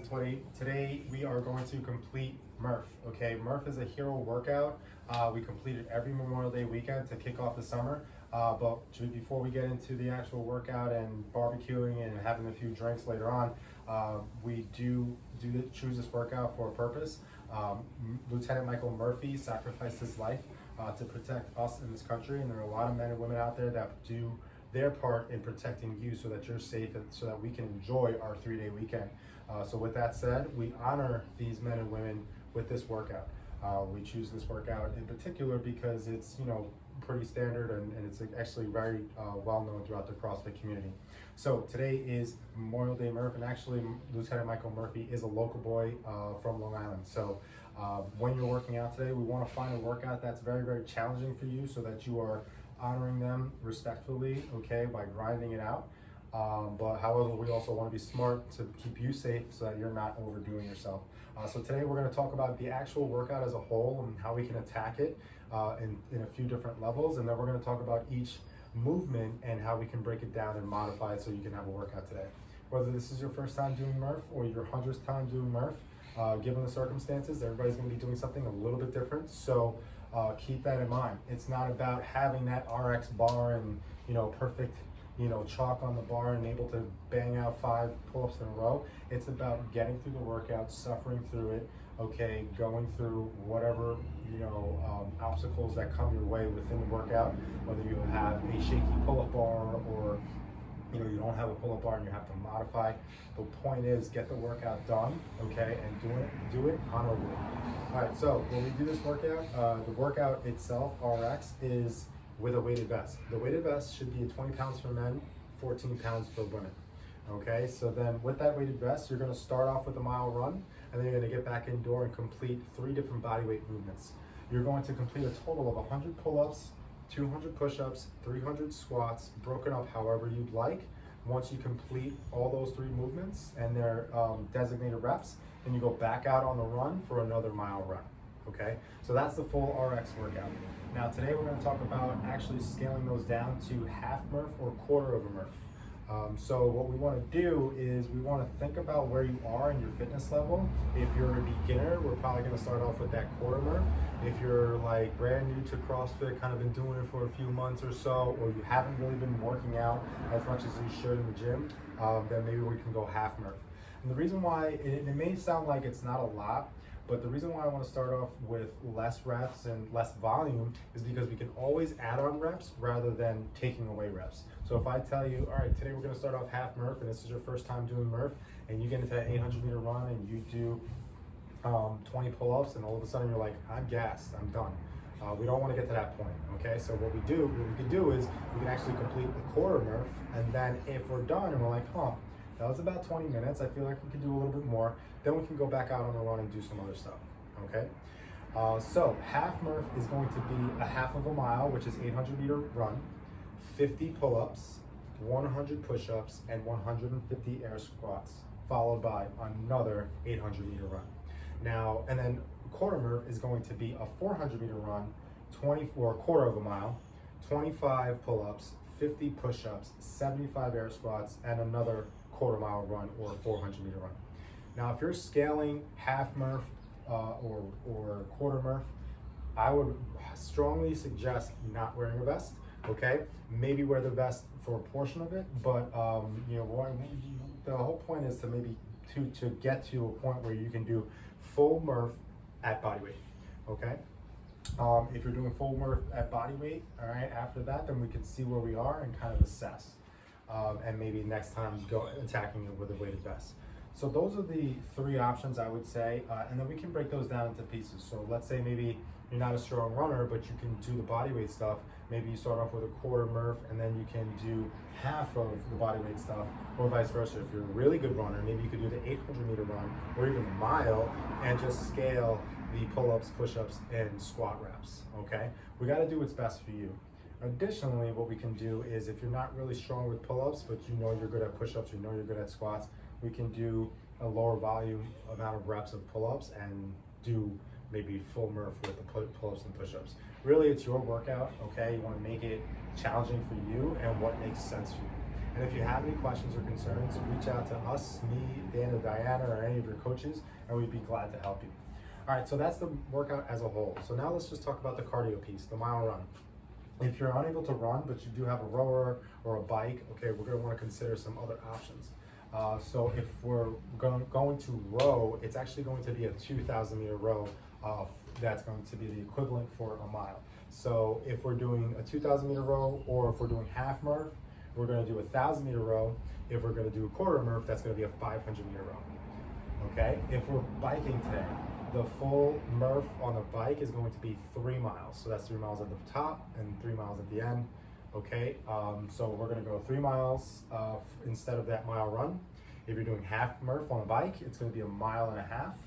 2020. Today we are going to complete Murph. Okay, Murph is a hero workout. We completed every Memorial Day weekend to kick off the summer. But before we get into the actual workout and barbecuing and having a few drinks later on, we choose this workout for a purpose. Lieutenant Michael Murphy sacrificed his life to protect us in this country, and there are a lot of men and women out there that do their part in protecting you so that you're safe and so that we can enjoy our 3-day weekend. So with that said, we honor these men and women with this workout. We choose this workout in particular because it's, pretty standard and it's actually very well known throughout the CrossFit community. So today is Memorial Day Murph, and actually Lieutenant Michael Murphy is a local boy from Long Island. So when you're working out today, we want to find a workout that's very, very challenging for you so that you are honoring them respectfully, okay, by grinding it out. But however, we also want to be smart to keep you safe so that you're not overdoing yourself. So today we're going to talk about the actual workout as a whole and how we can attack it in a few different levels, and then we're going to talk about each movement and how we can break it down and modify it so you can have a workout today. Whether this is your first time doing Murph or your 100th time doing Murph, given the circumstances, everybody's going to be doing something a little bit different. So keep that in mind. It's not about having that RX bar and perfect chalk on the bar and able to bang out 5 pull-ups in a row. It's about getting through the workout, suffering through it, okay, going through whatever obstacles that come your way within the workout, whether you have a shaky pull-up bar or you don't have a pull-up bar and you have to modify. The point is, get the workout done, okay, and do it honorably. All right, so when we do this workout, the workout itself, RX, is with a weighted vest. The weighted vest should be 20 pounds for men, 14 pounds for women. Okay, so then with that weighted vest, you're going to start off with a mile run, and then you're going to get back indoor and complete 3 different bodyweight movements. You're going to complete a total of 100 pull-ups, 200 push-ups, 300 squats, broken up however you'd like. Once you complete all those 3 movements and their designated reps, then you go back out on the run for another mile run. Okay, so that's the full RX workout. Now today we're going to talk about actually scaling those down to half Murph or quarter of a Murph. So what we want to do is we want to think about where you are in your fitness level. If you're a beginner, we're probably going to start off with that quarter Murph. If you're like brand new to CrossFit, kind of been doing it for a few months or so, or you haven't really been working out as much as you should in the gym, then maybe we can go half Murph. And the reason why, it may sound like it's not a lot, but the reason why I want to start off with less reps and less volume is because we can always add on reps rather than taking away reps. So if I tell you, all right, today we're going to start off half Murph, and this is your first time doing Murph, and you get into that 800-meter run and you do 20 pull-ups, and all of a sudden you're like, I'm gassed, I'm done. We don't want to get to that point, okay? So what we can do is we can actually complete a quarter Murph, and then if we're done and we're like, that was about 20 minutes, I feel like we could do a little bit more, then we can go back out on the run and do some other stuff, okay? So half Murph is going to be a half of a mile, which is 800-meter run, 50 pull-ups, 100 push-ups, and 150 air squats, followed by another 800-meter run. Now, and then quarter Murph is going to be a 400-meter run, or a quarter of a mile, 25 pull-ups, 50 push-ups, 75 air squats, and another quarter mile run or 400-meter run. Now, if you're scaling half Murph or quarter Murph, I would strongly suggest not wearing a vest. Okay, maybe wear the vest for a portion of it, but the whole point is to maybe to get to a point where you can do full Murph at body weight. Okay. If you're doing full Murph at body weight, all right, after that, then we can see where we are and kind of assess. And maybe next time go attacking it with a weighted vest. So those are the 3 options I would say, and then we can break those down into pieces. So let's say maybe you're not a strong runner, but you can do the bodyweight stuff. Maybe you start off with a quarter Murph, and then you can do half of the bodyweight stuff, or vice versa. If you're a really good runner, maybe you could do the 800-meter run, or even the mile, and just scale the pull-ups, push-ups, and squat reps, okay? We gotta do what's best for you. Additionally, what we can do is if you're not really strong with pull-ups, but you're good at push-ups, you're good at squats, we can do a lower volume amount of reps of pull-ups and do maybe full Murph with the pull-ups and push-ups. Really, it's your workout, okay? You want to make it challenging for you and what makes sense for you. And if you have any questions or concerns, reach out to us, me, Dan, or Diana, or any of your coaches, and we'd be glad to help you. All right, so that's the workout as a whole. So now let's just talk about the cardio piece, the mile run. If you're unable to run, but you do have a rower or a bike, okay, we're gonna wanna consider some other options. So if we're going to row, it's actually going to be a 2,000 meter row. That's going to be the equivalent for a mile. So if we're doing a 2,000 meter row, or if we're doing half Murph, we're gonna do a 1,000 meter row. If we're gonna do a quarter Murph, that's gonna be a 500 meter row, okay? If we're biking today, the full Murph on the bike is going to be 3 miles. So that's 3 miles at the top and 3 miles at the end. Okay, so we're gonna go 3 miles instead of that mile run. If you're doing half Murph on a bike, it's gonna be 1.5 miles.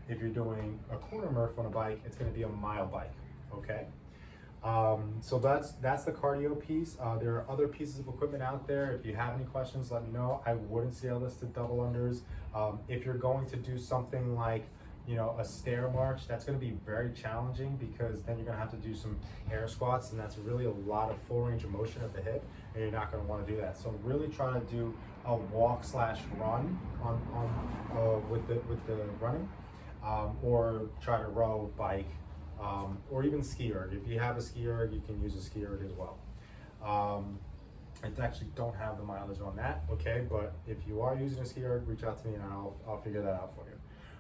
If you're doing a quarter Murph on a bike, it's gonna be a mile bike, okay? So that's the cardio piece. There are other pieces of equipment out there. If you have any questions, let me know. I wouldn't scale this to double unders. If you're going to do something like, you know, a stair march, that's going to be very challenging, because then you're going to have to do some air squats, and that's really a lot of full range of motion of the hip, and you're not going to want to do that. So really try to do a walk slash run with the running, or try to row, bike, or even ski erg. If you have a ski erg, you can use a ski erg as well. I actually don't have the mileage on that, okay? But if you are using a ski erg, reach out to me and I'll figure that out for you.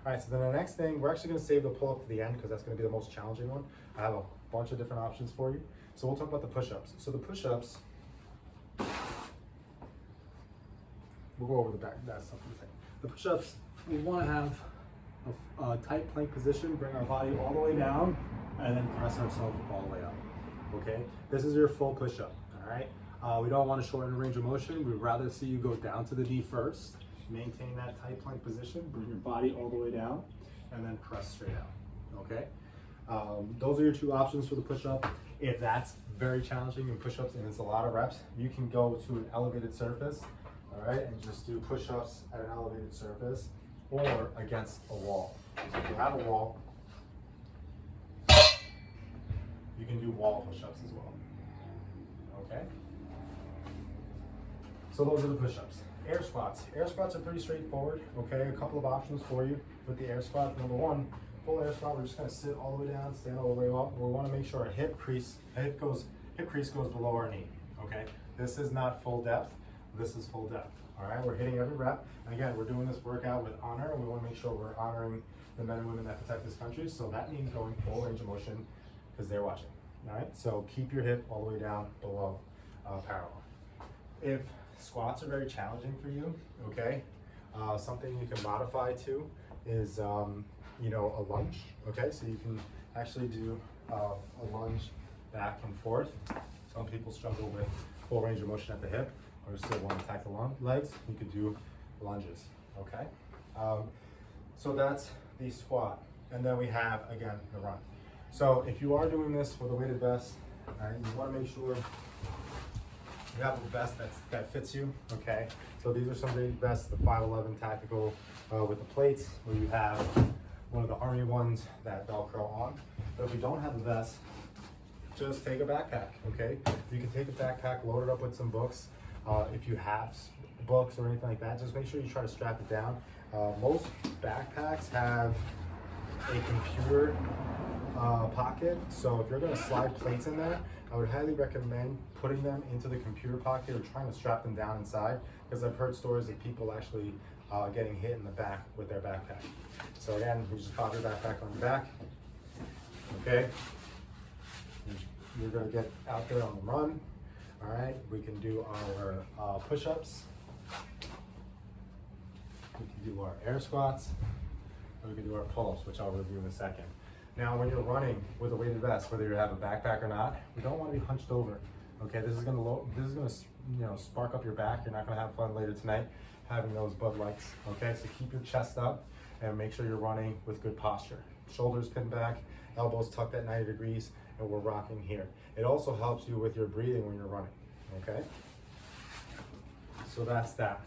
All right, so then the next thing, we're actually gonna save the pull-up for the end, because that's gonna be the most challenging one. I have a bunch of different options for you. So we'll talk about the push-ups. So the push-ups, we'll go over the back, that's something to say. The push-ups, we wanna have a tight plank position, bring our body all the way down, and then press ourselves all the way up, okay? This is your full push-up, all right? We don't wanna shorten range of motion. We'd rather see you go down to the knee first. Maintain that tight plank position, bring your body all the way down, and then press straight out, okay? Those are your 2 options for the push-up. If that's very challenging in push-ups and it's a lot of reps, you can go to an elevated surface, all right, and just do push-ups at an elevated surface or against a wall. So if you have a wall, you can do wall push-ups as well, okay? So those are the push-ups. Air squats. Air squats are pretty straightforward, okay? A couple of options for you with the air squat. Number 1, full air squat, we're just gonna sit all the way down, stand all the way up. We wanna make sure our hip crease goes below our knee, okay? This is not full depth, this is full depth, all right? We're hitting every rep. And again, we're doing this workout with honor, and we wanna make sure we're honoring the men and women that protect this country. So that means going full range of motion, because they're watching, all right? So keep your hip all the way down below parallel. If squats are very challenging for you, okay? Something you can modify to is, you know, a lunge, okay? So you can actually do a lunge back and forth. Some people struggle with full range of motion at the hip, or still want to attack the legs. You could do lunges, okay? So that's the squat. And then we have, again, the run. So if you are doing this with a weighted vest, you want to make sure you have a vest that fits you, okay? So these are some great vests, the 511 tactical with the plates, where you have one of the Army ones that Velcro on. But if you don't have a vest, just take a backpack, okay? You can take a backpack, load it up with some books. If you have books or anything like that, just make sure you try to strap it down. Most backpacks have a computer pocket, so if you're gonna slide plates in there, I would highly recommend putting them into the computer pocket or trying to strap them down inside, because I've heard stories of people actually getting hit in the back with their backpack. So again, you just pop your backpack on your back, okay? You're gonna get out there on the run, all right? We can do our push-ups, we can do our air squats, and we can do our pull-ups, which I'll review in a second. Now, when you're running with a weighted vest, whether you have a backpack or not, we don't want to be hunched over. Okay, this is gonna spark up your back. You're not gonna have fun later tonight having those Bud Lights. Okay, so keep your chest up and make sure you're running with good posture. Shoulders pinned back, elbows tucked at 90 degrees, and we're rocking here. It also helps you with your breathing when you're running. Okay, so that's that.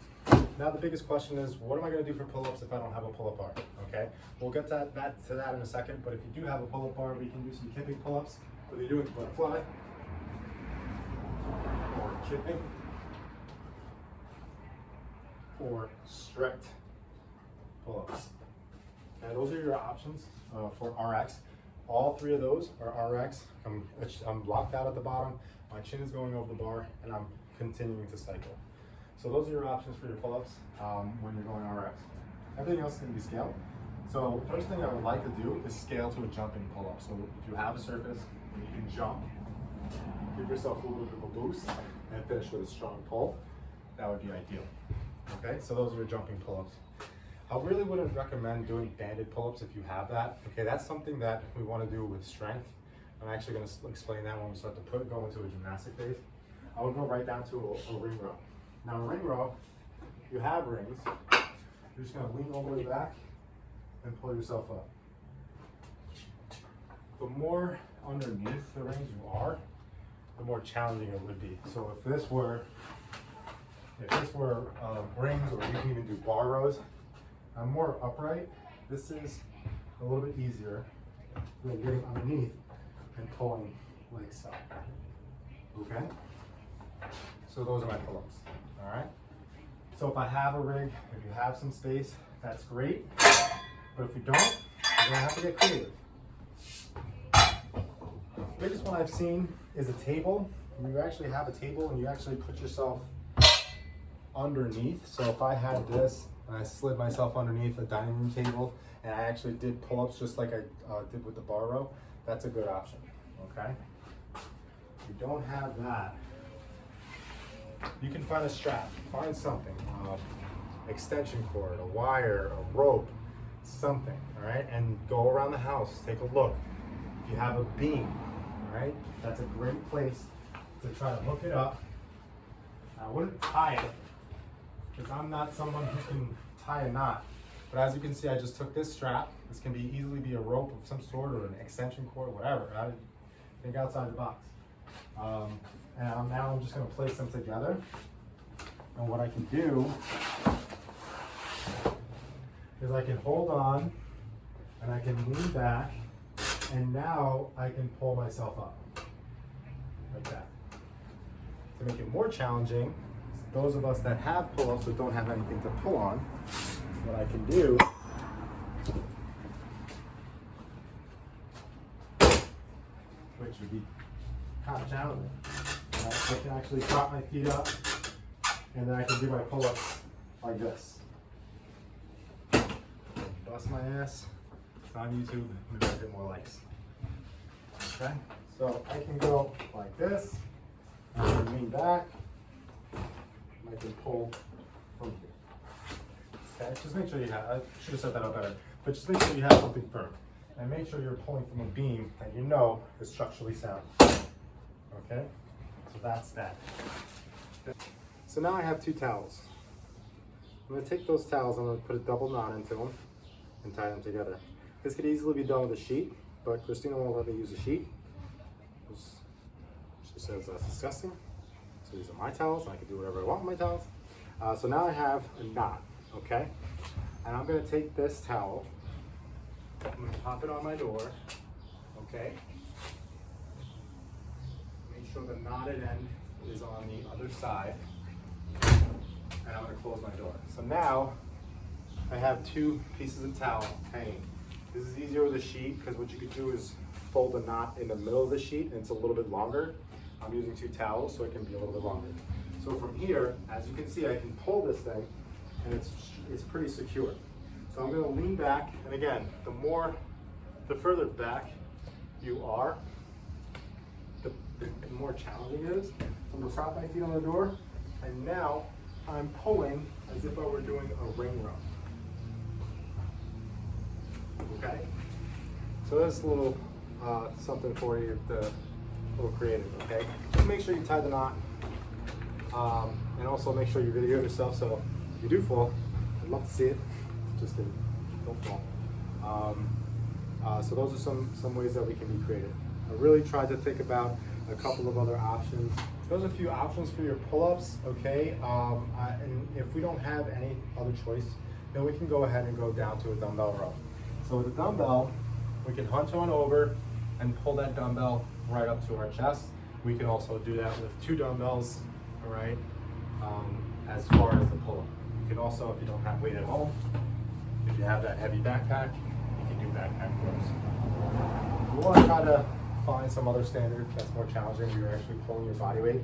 Now the biggest question is, what am I going to do for pull-ups if I don't have a pull-up bar? Okay, we'll get to that in a second, but if you do have a pull-up bar, we can do some kipping pull-ups, whether you're doing butterfly or kipping. for strict pull-ups. And those are your options for RX. All three of those are RX. I'm locked out at the bottom, my chin is going over the bar, and I'm continuing to cycle. So those are your options for your pull-ups when you're going RX. Everything else can be scaled. So first thing I would like to do is scale to a jumping pull-up. So if you have a surface and you can jump, give yourself a little bit of a boost, and finish with a strong pull, that would be ideal. Okay, so those are your jumping pull-ups. I really wouldn't recommend doing banded pull-ups if you have that. Okay, that's something that we want to do with strength. I'm actually going to explain that when we start to go into a gymnastic phase. I will go right down to a ring row. Now a ring row, you have rings. You're just going to lean all the way back and pull yourself up. The more underneath the rings you are, the more challenging it would be. So if this were rings, or you can even do bar rows, I'm more upright. This is a little bit easier than getting underneath and pulling like so. Okay? So those are my pull-ups. All right? So if I have a rig, if you have some space, that's great. But if you don't, you're gonna have to get creative. The biggest one I've seen is a table. You actually have a table and you actually put yourself underneath. So if I had this and I slid myself underneath a dining room table and I actually did pull-ups just like I did with the bar row, that's a good option, okay? If you don't have that, you can find a strap, find something, extension cord, a wire, a rope, something, all right? And go around the house, take a look. If you have a beam, all right, that's a great place to try to hook it up. I wouldn't tie it, because I'm not someone who can tie a knot. But as you can see, I just took this strap. This can easily be a rope of some sort or an extension cord, whatever. I think outside the box. And now I'm just going to place them together. And what I can do is I can hold on and I can lean back, and now I can pull myself up like that. To make it more challenging, those of us that have pull-ups but don't have anything to pull on, what I can do which would be kind of challenging. I can actually prop my feet up and then I can do my pull-ups like this. Bust my ass. It's on YouTube. Maybe I'll get more likes. Okay? So I can go like this. I can lean back. I can pull from here. Okay? Just make sure you have, I should have set that up better, but just make sure you have something firm. And make sure you're pulling from a beam that you know is structurally sound. Okay? So that's that. So now I have two towels. I'm going to take those towels, I'm going to put a double knot into them and tie them together. This could easily be done with a sheet, but Christina won't let me use a sheet. She says that's disgusting. So these are my towels, and I can do whatever I want with my towels. So now I have a knot, okay? And I'm going to take this towel, I'm going to pop it on my door, okay? Make sure the knotted end is on the other side, and I'm going to close my door. So now I have two pieces of towel hanging. This is easier with a sheet because what you could do is fold the knot in the middle of the sheet, and it's a little bit longer. I'm using two towels so it can be a little bit longer. So from here, as you can see, I can pull this thing and it's pretty secure. So I'm going to lean back, and again, the further back you are, the more challenging it is. So I'm going to prop my feet on the door, and now I'm pulling as if I were doing a ring row. Okay? So that's a little something for you, a little creative, okay? Just make sure you tie the knot, and also make sure you video yourself, so if you do fall, I'd love to see it. Just kidding, don't fall. So those are some ways that we can be creative. I really tried to think about a couple of other options. Those are a few options for your pull-ups, okay? And if we don't have any other choice, then we can go ahead and go down to a dumbbell row. So with a dumbbell, we can hunch on over and pull that dumbbell right up to our chest. We can also do that with two dumbbells, all right, as far as the pull-up. You can also, if you don't have weight at home, if you have that heavy backpack, you can do backpack rows. If you want to try to find some other standard that's more challenging where you're actually pulling your body weight,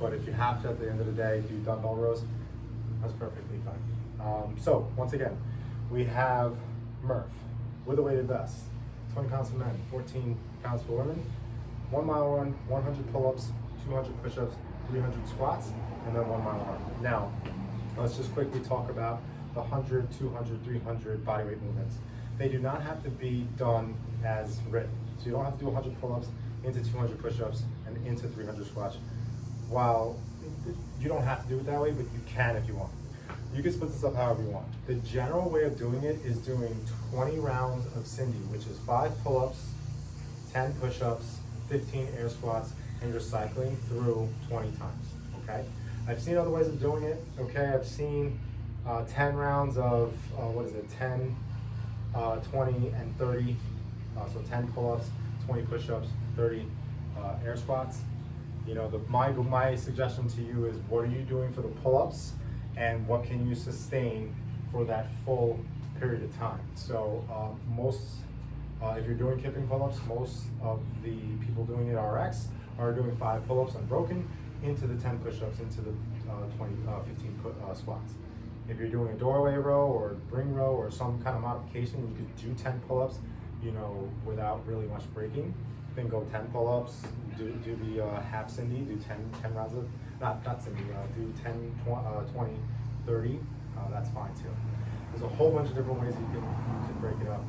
but if you have to at the end of the day do dumbbell rows, that's perfectly fine. So once again, we have Murph with a weighted vest, 20 pounds for men, 14 pounds for women, 1 mile run, 100 pull-ups, 200 push-ups, 300 squats, and then 1 mile run. Now, let's just quickly talk about the 100, 200, 300 bodyweight movements. They do not have to be done as written. So you don't have to do 100 pull-ups, into 200 push-ups, and into 300 squats. While you don't have to do it that way, but you can if you want. You can split this up however you want. The general way of doing it is doing 20 rounds of Cindy, which is 5 pull-ups, 10 push-ups, 15 air squats, and you're cycling through 20 times, okay? I've seen other ways of doing it, okay? I've seen 10 rounds of, 10, 20, and 30. So 10 pull-ups, 20 push-ups, 30 air squats. You know, my suggestion to you is what are you doing for the pull-ups and what can you sustain for that full period of time? So if you're doing kipping pull-ups, most of the people doing it RX are doing 5 pull-ups unbroken into the 10 push-ups, into the 15 squats. If you're doing a doorway row or ring row or some kind of modification, you could do 10 pull-ups, you know, without really much breaking. Then go 10 pull-ups, do the half Cindy, do 10 rounds of, not Cindy, do 10, 20, 30, that's fine too. There's a whole bunch of different ways you can break it up.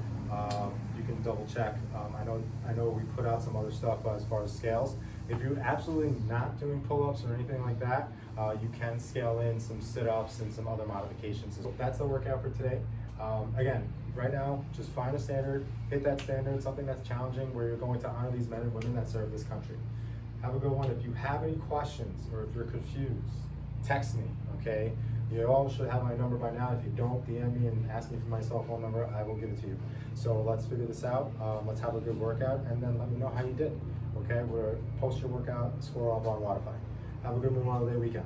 You can double check. I know we put out some other stuff as far as scales. If you're absolutely not doing pull-ups or anything like that, you can scale in some sit-ups and some other modifications. So that's the workout for today. Again, right now, just find a standard, hit that standard, something that's challenging where you're going to honor these men and women that serve this country. Have a good one. If you have any questions or if you're confused, text me, okay? You all should have my number by now. If you don't, DM me and ask me for my cell phone number, I will give it to you. So let's figure this out. Let's have a good workout and then let me know how you did. Okay, we'll post your workout, score up on Spotify. Have a good Memorial Day weekend.